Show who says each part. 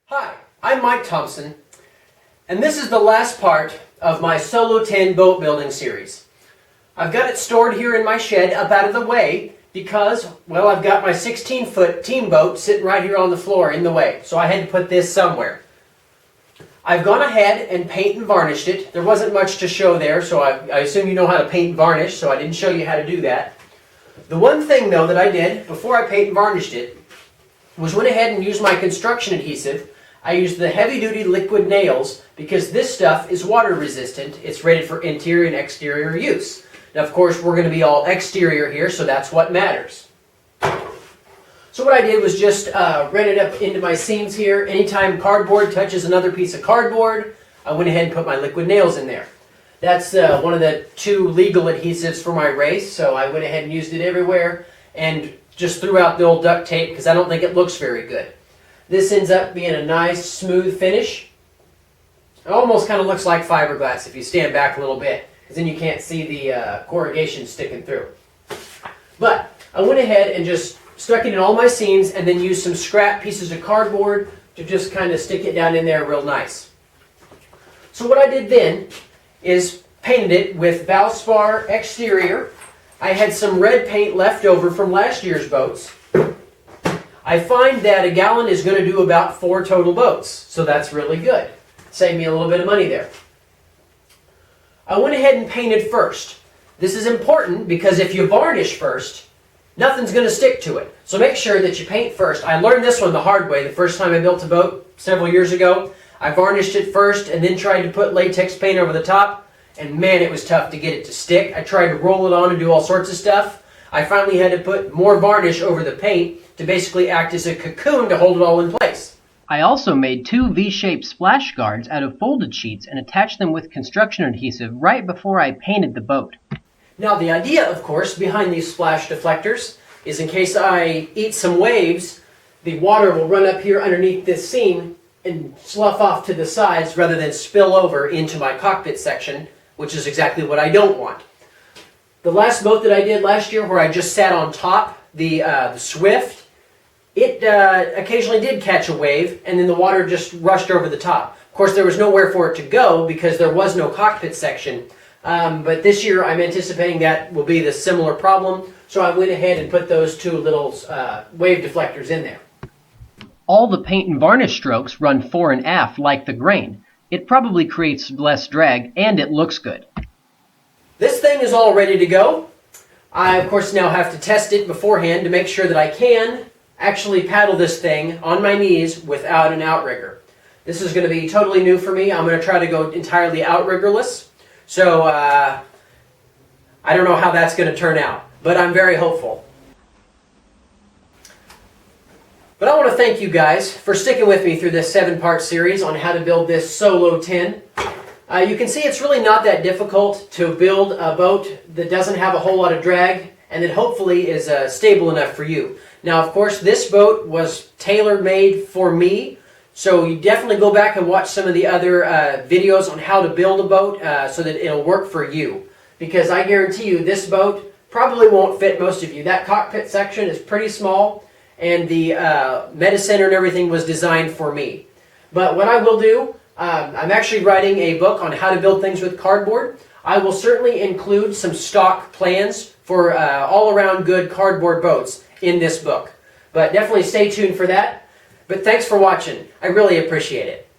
Speaker 1: Hi, I'm Mike Thompson, and this is the last part of my Solo 10 boat building series. I've got it stored here in my shed up out of the way because, well, I've got my 16-foot team boat sitting right here on the floor in the way, so I had to put this somewhere. I've gone ahead and paint and varnished it. There wasn't much to show there, so I assume you know how to paint and varnish, so I didn't show you how to do that. The one thing, though, that I did before I paint and varnished it was went ahead and used my construction adhesive. I used the heavy-duty liquid nails because this stuff is water resistant. It's rated for interior and exterior use. Now, of course, we're going to be all exterior here, so that's what matters. So what I did was just ran it up into my seams here. Anytime cardboard touches another piece of cardboard, I went ahead and put my liquid nails in there. That's one of the two legal adhesives for my race, so I went ahead and used it everywhere and just threw out the old duct tape because I don't think it looks very good. This ends up being a nice, smooth finish. It almost kind of looks like fiberglass if you stand back a little bit, because then you can't see the corrugation sticking through. But I went ahead and just stuck it in all my seams and then used some scrap pieces of cardboard to just kind of stick it down in there real nice. So what I did then is painted it with Valspar exterior. I had some red paint left over from last year's boats. I find that a gallon is going to do about 4 total boats, so that's really good. Saved me a little bit of money there. I went ahead and painted first. This is important because if you varnish first, nothing's going to stick to it. So make sure that you paint first. I learned this one the hard way the first time I built a boat several years ago. I varnished it first and then tried to put latex paint over the top, and man, it was tough to get it to stick. I tried to roll it on and do all sorts of stuff. I finally had to put more varnish over the paint to basically act as a cocoon to hold it all in place.
Speaker 2: I also made 2 V-shaped splash guards out of folded sheets and attached them with construction adhesive right before I painted the boat.
Speaker 1: Now the idea, of course, behind these splash deflectors is in case I eat some waves, the water will run up here underneath this seam and slough off to the sides rather than spill over into my cockpit section, which is exactly what I don't want. The last boat that I did last year where I just sat on top, the Swift, it occasionally did catch a wave and then the water just rushed over the top. Of course, there was nowhere for it to go because there was no cockpit section. But this year I'm anticipating that will be the similar problem, so I went ahead and put those 2 little wave deflectors in there.
Speaker 2: All the paint and varnish strokes run fore and aft like the grain. It probably creates less drag and it looks good.
Speaker 1: This thing is all ready to go. I, of course, now have to test it beforehand to make sure that I can actually paddle this thing on my knees without an outrigger. This is going to be totally new for me. I'm going to try to go entirely outriggerless. So, I don't know how that's going to turn out, but I'm very hopeful. But I want to thank you guys for sticking with me through this 7-part series on how to build this Solo 10. You can see it's really not that difficult to build a boat that doesn't have a whole lot of drag and that hopefully is stable enough for you. Now, of course, this boat was tailor-made for me, so you definitely go back and watch some of the other videos on how to build a boat so that it'll work for you. Because I guarantee you this boat probably won't fit most of you. That cockpit section is pretty small and the meta center and everything was designed for me. But what I will do, I'm actually writing a book on how to build things with cardboard. I will certainly include some stock plans for all-around good cardboard boats in this book. But definitely stay tuned for that. But thanks for watching. I really appreciate it.